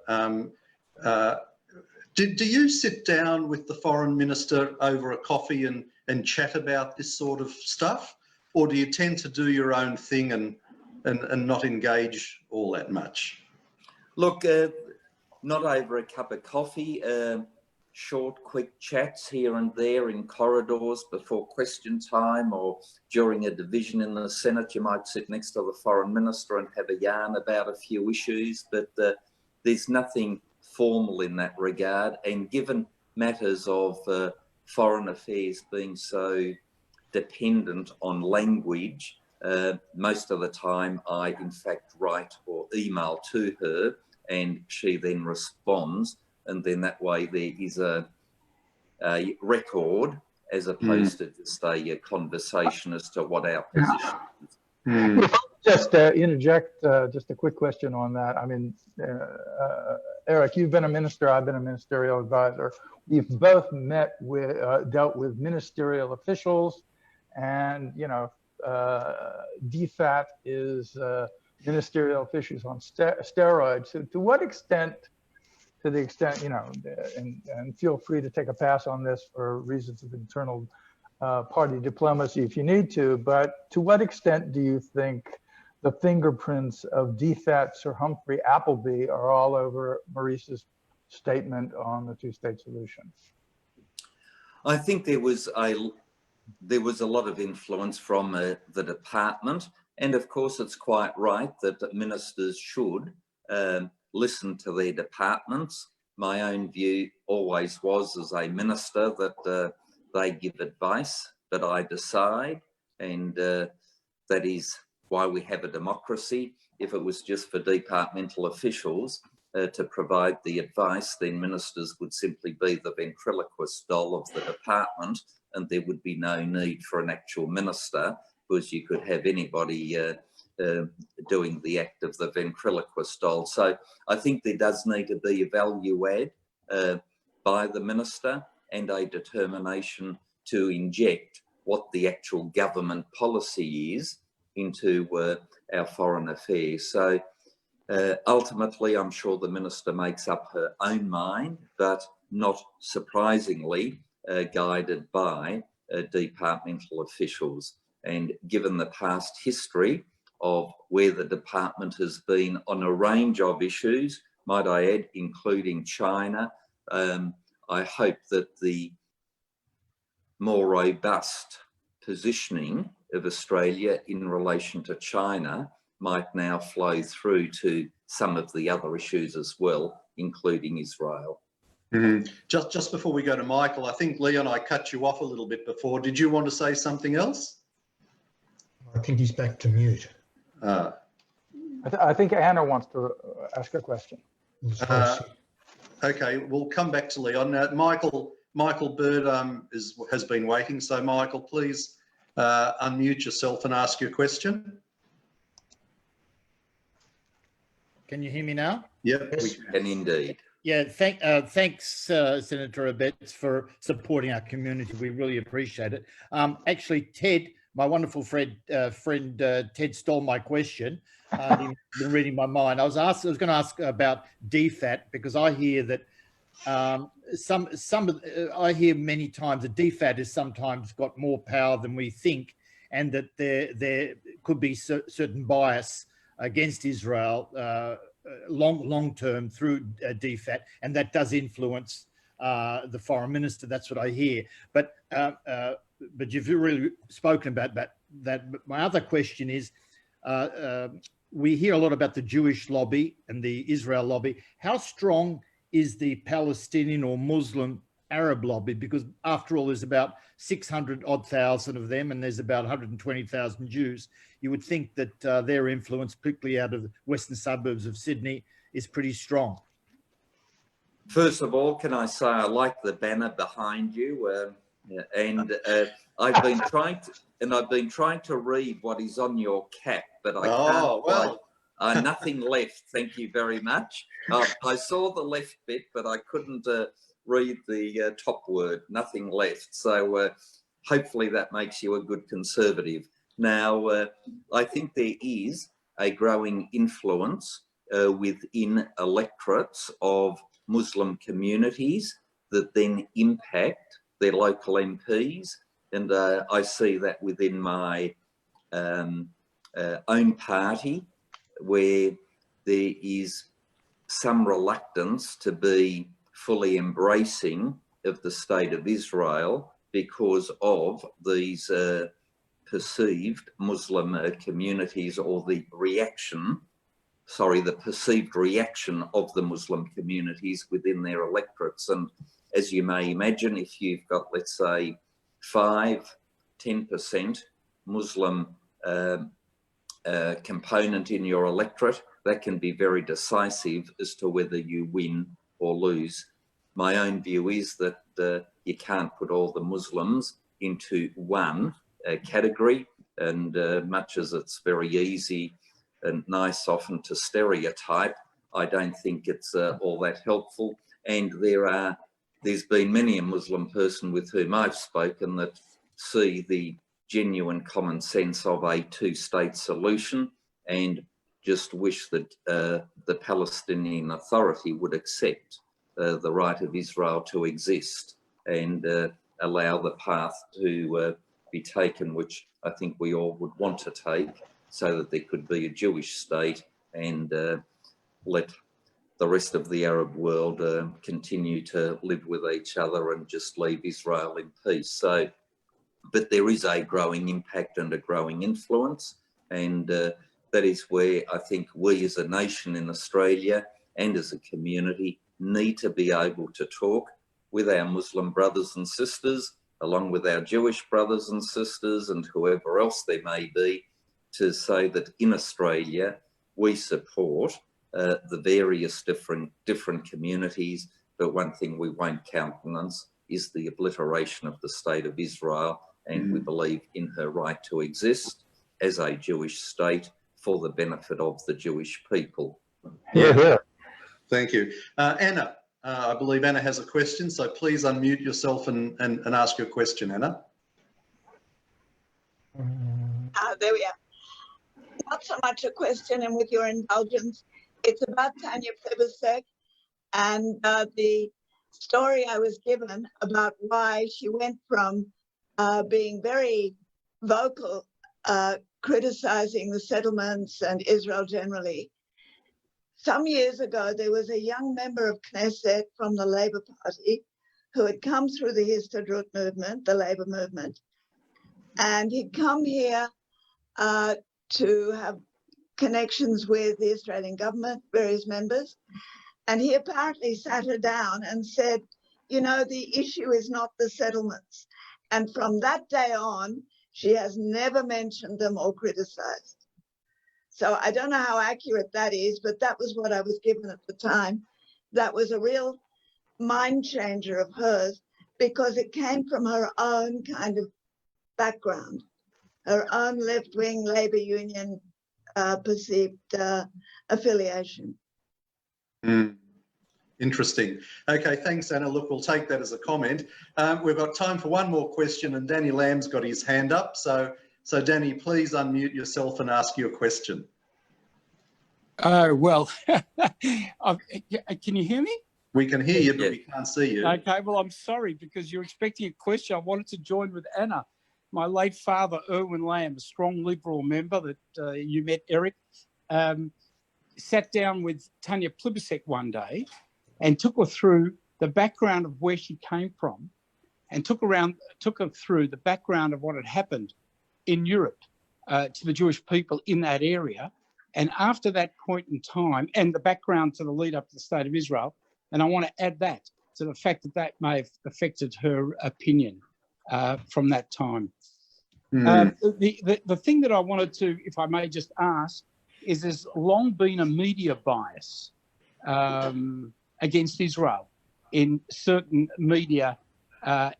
do you sit down with the Foreign Minister over a coffee and chat about this sort of stuff? Or do you tend to do your own thing and not engage all that much? Look, not over a cup of coffee, short, quick chats here and there in corridors before question time, or during a division in the Senate, you might sit next to the Foreign Minister and have a yarn about a few issues, but there's nothing formal in that regard. And given matters of foreign affairs being so dependent on language, most of the time I in fact write or email to her, and she then responds, and then that way there is a record as opposed to just a conversation as to what our position is. Just interject just a quick question on that. I mean, Eric, you've been a minister, I've been a ministerial advisor. We've both met with, dealt with ministerial officials, and, you know, DFAT is ministerial officials on steroids. So to what extent, to the extent, you know, and feel free to take a pass on this for reasons of internal party diplomacy if you need to, but to what extent do you think the fingerprints of DFAT Sir Humphrey Appleby are all over Maurice's statement on the two-state solution? I think there was a lot of influence from the department, and of course it's quite right that ministers should listen to their departments. My own view always was, as a minister, that they give advice, but I decide, and that is why we have a democracy. If it was just for departmental officials to provide the advice, then ministers would simply be the ventriloquist doll of the department, and there would be no need for an actual minister, because you could have anybody doing the act of the ventriloquist doll. So I think there does need to be a value add by the minister, and a determination to inject what the actual government policy is into our foreign affairs. So ultimately, I'm sure the minister makes up her own mind, but not surprisingly guided by departmental officials. And given the past history of where the department has been on a range of issues, might I add, including China, I hope that the more robust positioning of Australia in relation to China might now flow through to some of the other issues as well, including Israel. Mm-hmm. Just before we go to Michael, I think, Leon, I cut you off a little bit before. Did you want to say something else? I think he's back to mute. I think Anna wants to ask a question. Okay, we'll come back to Leon. Michael Bird has been waiting. So Michael, please unmute yourself and ask your question. Can you hear me now? Yep. We can indeed. Yeah, thanks, Senator Abetz, for supporting our community. We really appreciate it. Actually, Ted, my wonderful friend Ted stole my question. He's been reading my mind. I was going to ask about DFAT, because I hear that I hear many times that DFAT has sometimes got more power than we think, and that there could be certain bias against Israel long term through DFAT, and that does influence the foreign minister. That's what I hear. But you've really spoken about that. But my other question is, we hear a lot about the Jewish lobby and the Israel lobby. How strong is the Palestinian or Muslim Arab lobby? Because after all, there's about 600,000 of them, and there's about 120,000 Jews. You would think that their influence, particularly out of the western suburbs of Sydney, is pretty strong. First of all, can I say I like the banner behind you, and I've been trying to read what is on your cap, but I can't. Well, nothing left. Thank you very much. I saw the left bit, but I couldn't read the top word. Nothing left. So hopefully that makes you a good conservative. Now, I think there is a growing influence within electorates of Muslim communities that then impact their local MPs. And I see that within my own party, where there is some reluctance to be fully embracing of the state of Israel because of these perceived Muslim communities, or the perceived reaction of the Muslim communities within their electorates. And as you may imagine, if you've got, let's say, 5-10% Muslim component in your electorate, that can be very decisive as to whether you win or lose. My own view is that you can't put all the Muslims into one category, and much as it's very easy and nice often to stereotype, I don't think it's all that helpful. And there's been many a Muslim person with whom I've spoken that see the genuine common sense of a two-state solution, and just wish that the Palestinian Authority would accept the right of Israel to exist and allow the path to be taken, which I think we all would want to take, so that there could be a Jewish state, and let the rest of the Arab world continue to live with each other and just leave Israel in peace. So, but there is a growing impact and a growing influence, and that is where I think we as a nation in Australia and as a community need to be able to talk with our Muslim brothers and sisters, along with our Jewish brothers and sisters and whoever else there may be, to say that in Australia we support the various different communities, but one thing we won't countenance is the obliteration of the state of Israel, and we believe in her right to exist as a Jewish state for the benefit of the Jewish people. Yeah. Thank you. Anna, I believe Anna has a question, so please unmute yourself and ask your question, Anna. There we are. Not so much a question, and with your indulgence, it's about Tanya Plibersek and the story I was given about why she went from being very vocal, criticizing the settlements and Israel generally. Some years ago, there was a young member of Knesset from the Labour Party who had come through the Histadrut movement, the Labour movement, and he'd come here to have connections with the Australian government, various members, and he apparently sat her down and said, you know, the issue is not the settlements. And from that day on, she has never mentioned them or criticized. So I don't know how accurate that is, but that was what I was given at the time. That was a real mind changer of hers, because it came from her own kind of background, her own left-wing Labour Union perceived affiliation. Interesting. Okay, thanks, Anna. Look, we'll take that as a comment. We've got time for one more question, and Danny Lamb's got his hand up. So Danny, please unmute yourself and ask your question. Well, can you hear me? We can hear you, but we can't see you. Okay, well, I'm sorry, because you're expecting a question. I wanted to join with Anna. My late father, Irwin Lamb, a strong Liberal member that you met, Eric, sat down with Tanya Plibersek one day and took her through the background of where she came from, and took her through the background of what had happened in Europe to the Jewish people in that area. And after that point in time, and the background to the lead up to the State of Israel, and I want to add that to the fact that that may have affected her opinion from that time. The thing that I wanted to, if I may just ask, is there's long been a media bias against Israel in certain media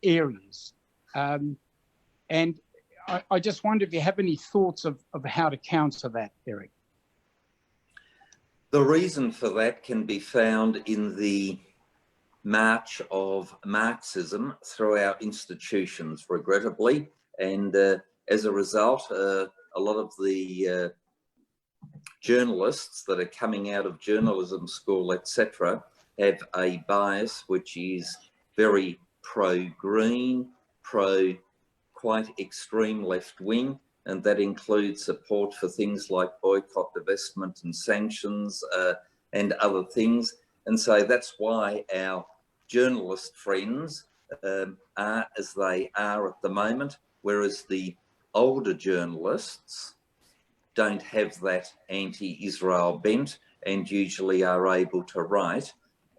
areas. And I just wonder if you have any thoughts of how to counter that, Eric. The reason for that can be found in the march of Marxism through our institutions, regrettably. And as a result, a lot of the journalists that are coming out of journalism school, etc., have a bias which is very pro-green, quite extreme left-wing, and that includes support for things like boycott, divestment and sanctions and other things. And so that's why our journalist friends are as they are at the moment, whereas the older journalists don't have that anti-Israel bent and usually are able to write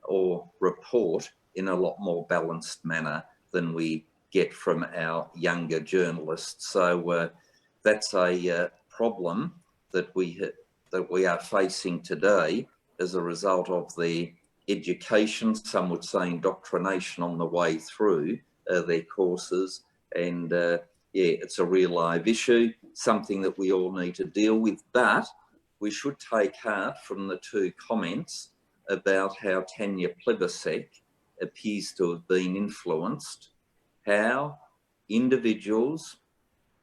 or report in a lot more balanced manner than we get from our younger journalists. So that's a problem that we are facing today as a result of the education, some would say indoctrination on the way through their courses. And yeah, it's a real live issue, something that we all need to deal with. But we should take heart from the two comments about how Tanya Plibersek appears to have been influenced, how individuals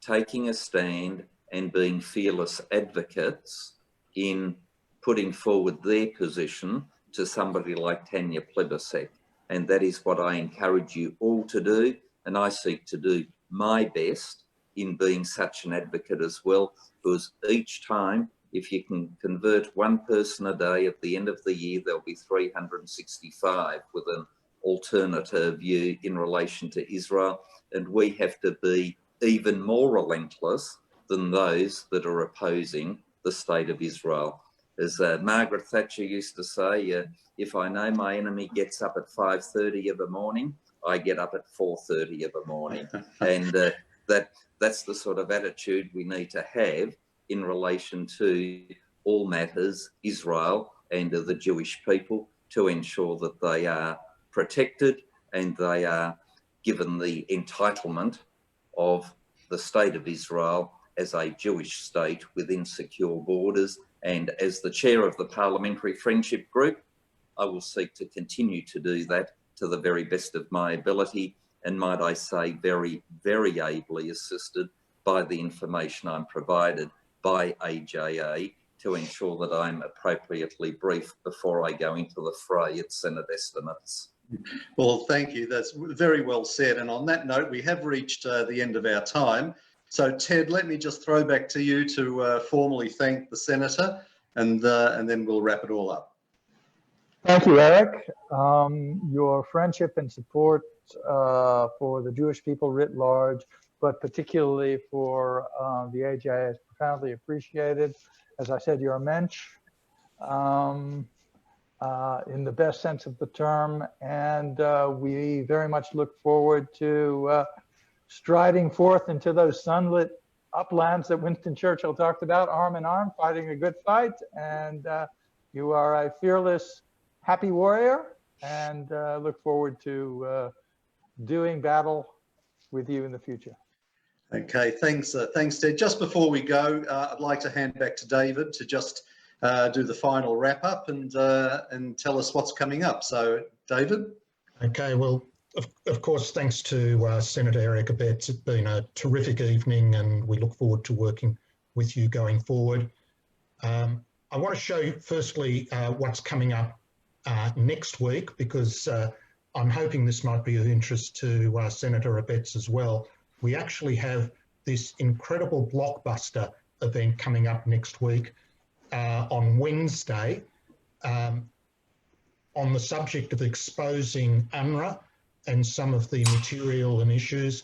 taking a stand and being fearless advocates in putting forward their position to somebody like Tanya Plibersek. And that is what I encourage you all to do. And I seek to do my best in being such an advocate as well, because each time If you can convert one person a day, at the end of the year, there'll be 365 with an alternative view in relation to Israel. And we have to be even more relentless than those that are opposing the state of Israel. As Margaret Thatcher used to say, if I know my enemy gets up at 5:30 of a morning, I get up at 4:30 of a morning. And that's the sort of attitude we need to have in relation to all matters Israel and the Jewish people, to ensure that they are protected and they are given the entitlement of the state of Israel as a Jewish state within secure borders. And as the chair of the Parliamentary Friendship Group, I will seek to continue to do that to the very best of my ability, and might I say very, very ably assisted by the information I'm provided by AJA to ensure that I'm appropriately briefed before I go into the fray at Senate estimates. Well, thank you. That's very well said. And on that note, we have reached the end of our time. So, Ted, let me just throw back to you to formally thank the Senator, and then we'll wrap it all up. Thank you, Eric. Your friendship and support for the Jewish people writ large, but particularly for the AJA, is profoundly appreciated. As I said, you're a mensch in the best sense of the term, and we very much look forward to striding forth into those sunlit uplands that Winston Churchill talked about, arm in arm, fighting a good fight. And you are a fearless, happy warrior, and look forward to doing battle with you in the future. Okay, thanks, Ted. Just before we go, I'd like to hand back to David to just do the final wrap up and tell us what's coming up. So, David. Okay, well, of course, thanks to Senator Eric Abetz. It's been a terrific evening, and we look forward to working with you going forward. I want to show you firstly what's coming up next week, because I'm hoping this might be of interest to Senator Abetz as well. We actually have this incredible blockbuster event coming up next week on Wednesday on the subject of exposing UNRWA and some of the material and issues.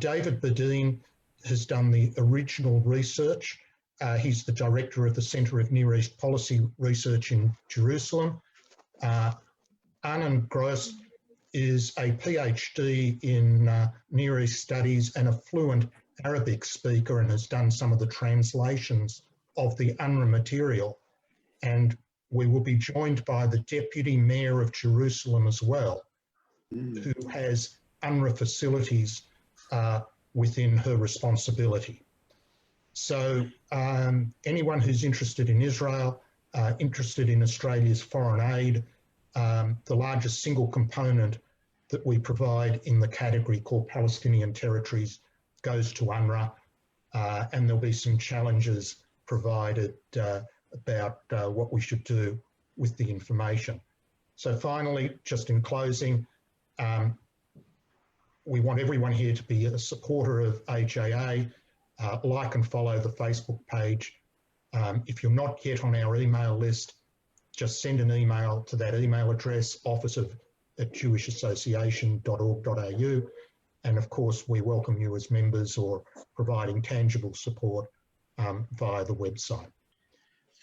David Badin has done the original research. He's the director of the Centre of Near East Policy Research in Jerusalem. Anand Gross is a PhD in Near East Studies and a fluent Arabic speaker, and has done some of the translations of the UNRWA material. And we will be joined by the Deputy Mayor of Jerusalem as well, who has UNRWA facilities within her responsibility. So anyone who's interested in Israel, interested in Australia's foreign aid, the largest single component that we provide in the category called Palestinian territories goes to UNRWA, and there'll be some challenges provided about what we should do with the information. So finally, just in closing, we want everyone here to be a supporter of AJA, like and follow the Facebook page. If you're not yet on our email list, just send an email to that email address, office@jewishassociation.org.au. And of course, we welcome you as members or providing tangible support via the website.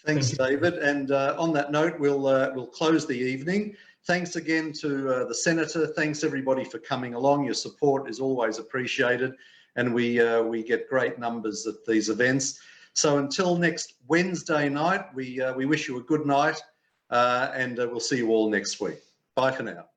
Thanks, David. And on that note, we'll close the evening. Thanks again to the Senator. Thanks everybody for coming along. Your support is always appreciated, and we get great numbers at these events. So until next Wednesday night, we wish you a good night, and we'll see you all next week. Bye for now.